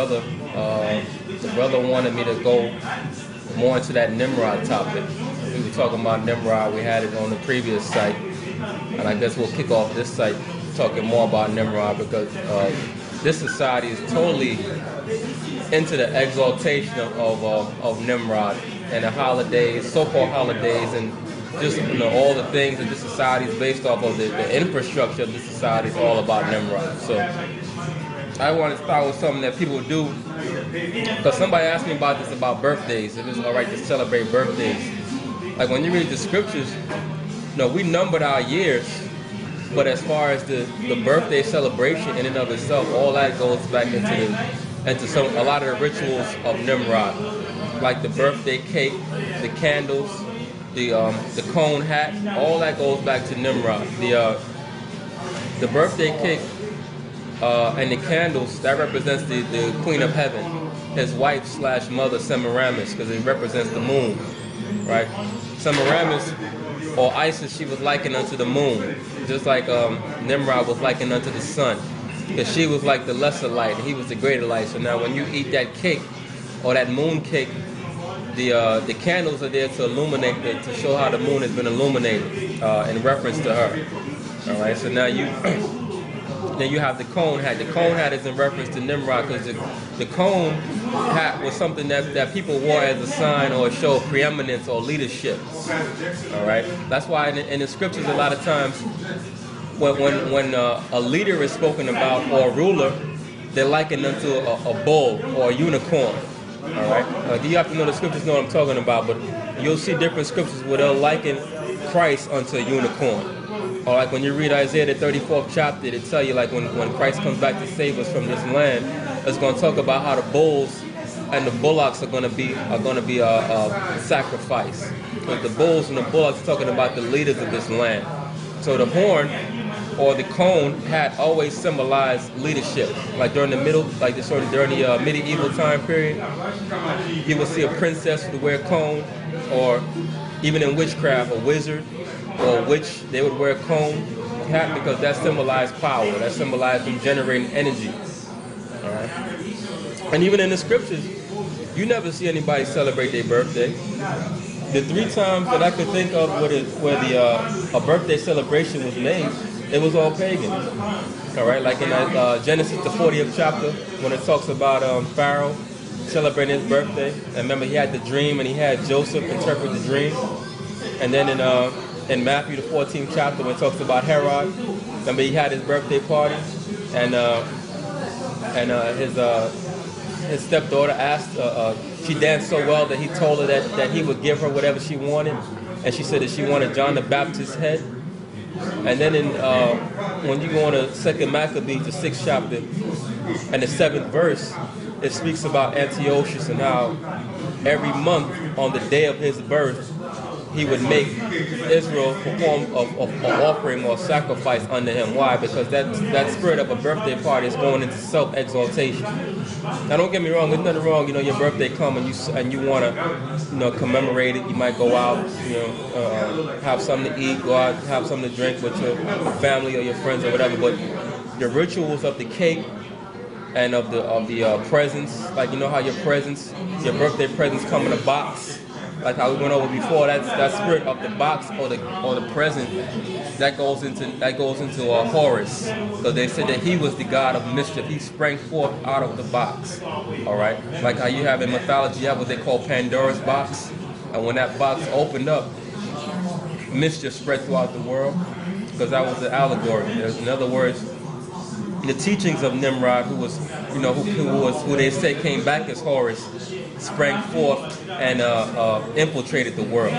the brother wanted me to go more into that Nimrod topic. We were talking about Nimrod. We had it on the previous site, and I guess we'll kick off this site talking more about Nimrod, because this society is totally into the exaltation of Nimrod and the holidays, so-called holidays, and just all the things that this society is based off of. The infrastructure of this society is all about Nimrod. So I want to start with something that people do, because somebody asked me about this, about birthdays, if it's all right to celebrate birthdays. Like when you read the scriptures, we numbered our years, but as far as the birthday celebration in and of itself, all that goes back into a lot of the rituals of Nimrod, like the birthday cake, the candles, the cone hat, all that goes back to Nimrod. The birthday cake and the candles, that represents the Queen of Heaven, his wife / mother Semiramis, because it represents the moon, right? Semiramis, or Isis, she was likened unto the moon, just like Nimrod was likened unto the sun, because she was like the lesser light and he was the greater light. So now when you eat that cake, or that moon cake, the candles are there to illuminate, to show how the moon has been illuminated in reference to her. All right, so now then you have the cone hat. The cone hat is in reference to Nimrod, because the cone hat was something that people wore as a sign or a show of preeminence or leadership. All right, that's why in the scriptures a lot of times when a leader is spoken about, or a ruler, they're likened unto a bull or a unicorn. All right, you have to know the scriptures, know what I'm talking about, but you'll see different scriptures where they'll liken Christ unto a unicorn. Or like when you read Isaiah the 34th chapter, they tell you like when Christ comes back to save us from this land, it's going to talk about how the bulls and the bullocks are going to be a sacrifice. But the bulls and the bullocks are talking about the leaders of this land. So the horn or the cone hat always symbolized leadership. Like during the medieval time period, you would see a princess who would wear a cone, or even in witchcraft, a wizard or a witch, they would wear a cone hat, because that symbolized power. That symbolized them generating energy. All right. And even in the scriptures, you never see anybody celebrate their birthday. The 3 times that I could think of where a birthday celebration was made, it was all pagan. All right, like in Genesis the 40th chapter, when it talks about Pharaoh celebrating his birthday. And remember, he had the dream, and he had Joseph interpret the dream. And then in Matthew the 14th chapter, when it talks about Herod, remember he had his birthday party, and his stepdaughter asked, she danced so well that he told her that he would give her whatever she wanted, and she said that she wanted John the Baptist's head. And then when you go on to 2 Maccabees, the 6th chapter, and the 7th verse, it speaks about Antiochus and how every month on the day of his birth, he would make Israel perform an offering or sacrifice unto him. Why? Because that spirit of a birthday party is going into self-exaltation. Now, don't get me wrong. There's nothing wrong. Your birthday come and you want to, commemorate it. You might go out, have something to eat, go out, have something to drink with your family or your friends or whatever. But the rituals of the cake and of the presents, like how your birthday presents come in a box. Like how we went over before, that spirit of the box or the present, that goes into Horus, because they said that he was the god of mischief. He sprang forth out of the box. All right, like how you have in mythology, you have what they call Pandora's box, and when that box opened up, mischief spread throughout the world, because that was the allegory. In other words, the teachings of Nimrod, who they say came back as Horus, sprang forth and infiltrated the world.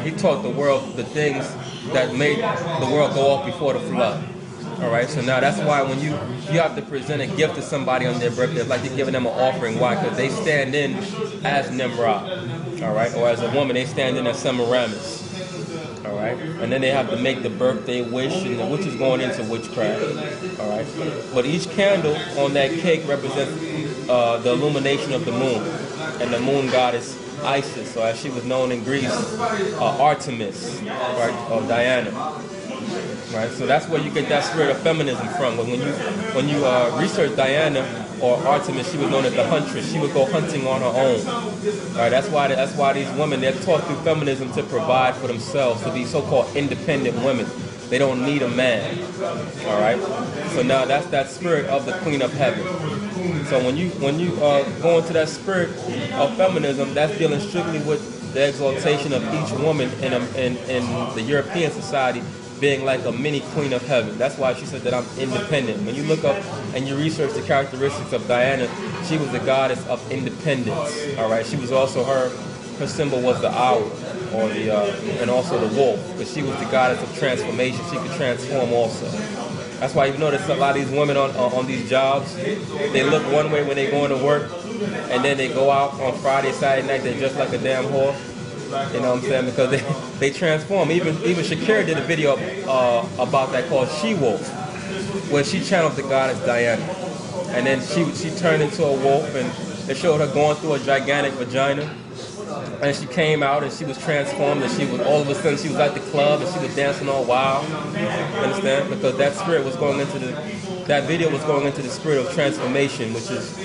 He taught the world the things that made the world go off before the flood. All right, so now that's why when you have to present a gift to somebody on their birthday, it's like you're giving them an offering. Why? Because they stand in as Nimrod. All right, or as a woman, they stand in as Semiramis. All right, and then they have to make the birthday wish, and the witch is going into witchcraft. All right, but each candle on that cake represents the illumination of the moon, and the moon goddess Isis, or as she was known in Greece, Artemis, right, or Diana. Right, so that's where you get that spirit of feminism from. But when you research Diana, or Artemis, she was known as the huntress. She would go hunting on her own. All right, that's why these women, they're taught through feminism to provide for themselves, to be so-called independent women. They don't need a man. All right. So now that's that spirit of the Queen of Heaven. So when you go into that spirit of feminism, that's dealing strictly with the exaltation of each woman in the European society being like a mini Queen of Heaven. That's why she said that I'm independent. When you look up and you research the characteristics of Diana, she was the goddess of independence. All right. She was also her symbol was the owl, or the and also the wolf, because she was the goddess of transformation. She could transform also. That's why you notice a lot of these women on these jobs, they look one way when they go into work, and then they go out on Friday, Saturday night, they're just like a damn whore. You know what I'm saying? Because they transform. Even Shakira did a video about that called She Wolf, where she channeled the goddess Diana, and then she turned into a wolf, and it showed her going through a gigantic vagina. And she came out and she was transformed, and she was all of a sudden she was at the club and she was dancing all wild. You understand? Because that spirit was going into that video was going into the spirit of transformation, which is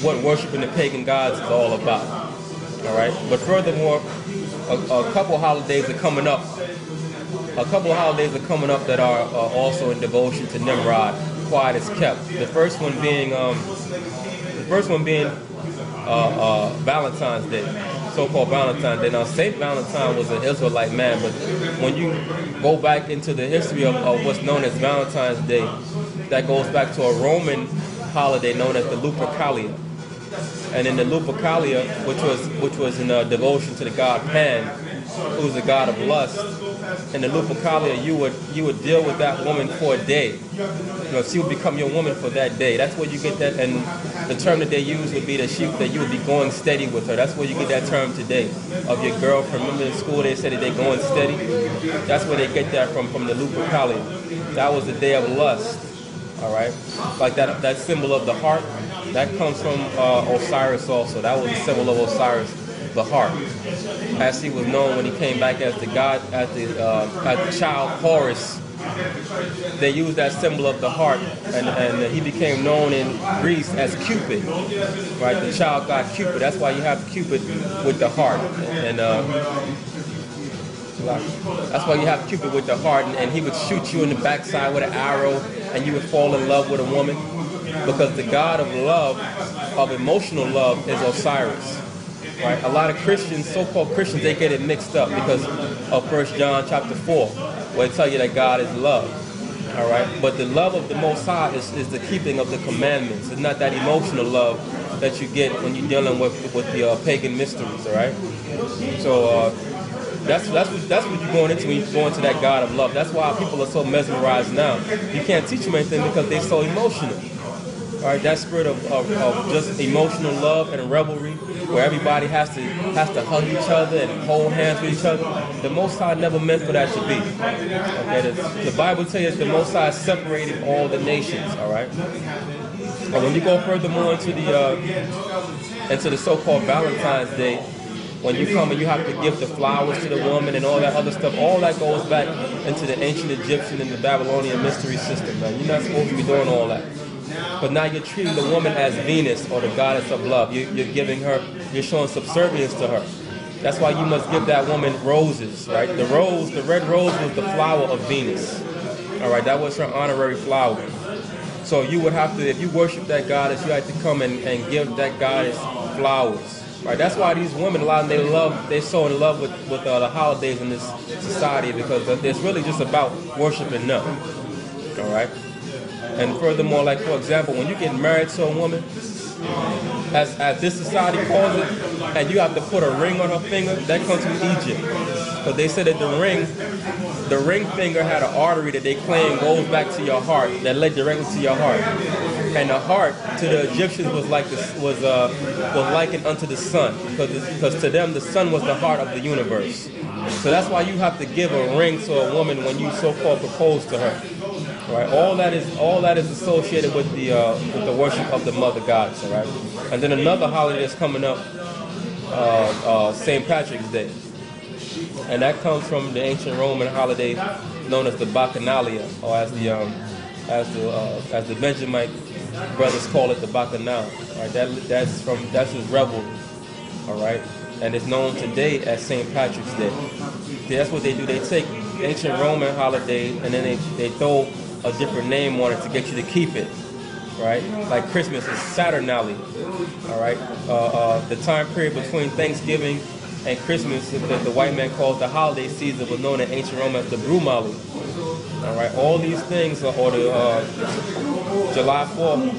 what worshiping the pagan gods is all about. All right. But furthermore, a couple holidays are coming up. A couple of holidays are coming up that are also in devotion to Nimrod. Quiet is kept. The first one being Valentine's Day, so-called Valentine's Day. Now, Saint Valentine was an Israelite man, but when you go back into the history of what's known as Valentine's Day, that goes back to a Roman holiday known as the Lupercalia. And in the Lupercalia, which was in devotion to the god Pan, who was the god of lust, in the Lupercalia, you would deal with that woman for a day. You know, she would become your woman for that day. That's where you get that, and the term that they use would be that you would be going steady with her. That's where you get that term today of your girlfriend. Remember in school they said that they're going steady? That's where they get that from the Lupercalia. That was the day of lust. All right, like that symbol of the heart, that comes from Osiris also. That was the symbol of Osiris, the heart, as he was known when he came back as the god, as the child Horus. They used that symbol of the heart, and he became known in Greece as Cupid, right? The child god Cupid. That's why you have Cupid with the heart, and that's why you have Cupid with the heart, and he would shoot you in the backside with an arrow, and you would fall in love with a woman, because the god of love, of emotional love, is Osiris. Right? A lot of Christians, so-called Christians, they get it mixed up because of 1 John chapter 4, where it tells you that God is love. All right? But the love of the Most High is the keeping of the commandments. It's not that emotional love that you get when you're dealing with the pagan mysteries. All right? So that's what you're going into when you go into that God of love. That's why people are so mesmerized now. You can't teach them anything because they're so emotional. All right, that spirit of just emotional love and revelry, where everybody has to hug each other and hold hands with each other. The Most High never meant for that to be. Okay, the Bible tells us the Most High separated all the nations. All right, and when you go furthermore into the so-called Valentine's Day, when you come and you have to give the flowers to the woman and all that other stuff, all that goes back into the ancient Egyptian and the Babylonian mystery system, man. You're not supposed to be doing all that. But now you're treating the woman as Venus, or the goddess of love. You're giving her, you're showing subservience to her. That's why you must give that woman roses, right? The red rose was the flower of Venus. All right, that was her honorary flower. So you would have to, if you worship that goddess, you have to come and give that goddess flowers. Right, that's why these women, a lot of them, they're so in love with the holidays in this society, because it's really just about worshiping them. All right. And furthermore, like for example, when you get married to a woman, as this society calls it, and you have to put a ring on her finger, that comes from Egypt. Because they said that the ring finger had an artery that they claim goes back to your heart, that led directly to your heart. And the heart to the Egyptians was likened unto the sun, because to them the sun was the heart of the universe. So that's why you have to give a ring to a woman when you so-called propose to her. Right? All that is associated with the worship of the mother goddess. All right? And then another holiday that's coming up, St. Patrick's Day, and that comes from the ancient Roman holiday known as the Bacchanalia, or as the Benjamite brothers call it the Bacchanal. Right? That's his revelry. All right, and it's known today as St. Patrick's Day. See, that's what they do. They take ancient Roman holidays and then they throw a different name on it to get you to keep it. Right, like Christmas is Saturnalia. All right, the time period between Thanksgiving and Christmas that the white man calls the holiday season was known in ancient Rome as the Brumalia. All right, all these things, or the July 4th,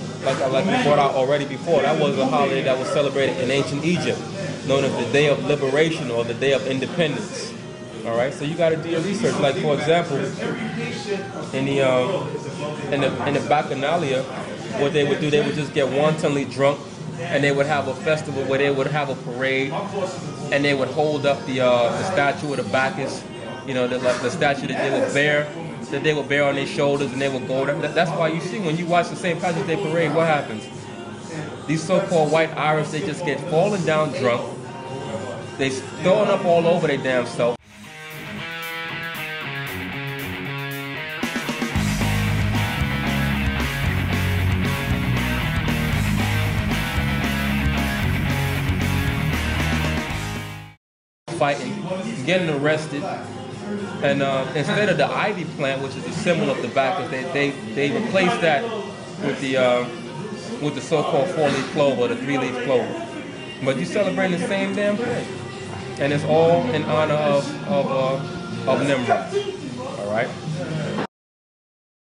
like we brought out already before, that was a holiday that was celebrated in ancient Egypt, known as the Day of Liberation or the Day of Independence. All right, so you got to do your research. Like for example, in the Bacchanalia, what they would do, they would just get wantonly drunk, and they would have a festival where they would have a parade, and they would hold up the statue of the Bacchus, the statue that they would bear on their shoulders, and they would go. That's why you see when you watch the St. Patrick's Day parade, what happens? These so-called white Irish, they just get falling down drunk. They throwing up all over their damn self. Fighting, getting arrested, and instead of the ivy plant, which is the symbol of the Bacchus, they replaced that with the so-called 4-leaf clover, the 3-leaf clover. But you celebrate the same damn thing, and it's all in honor of Nimrod. All right.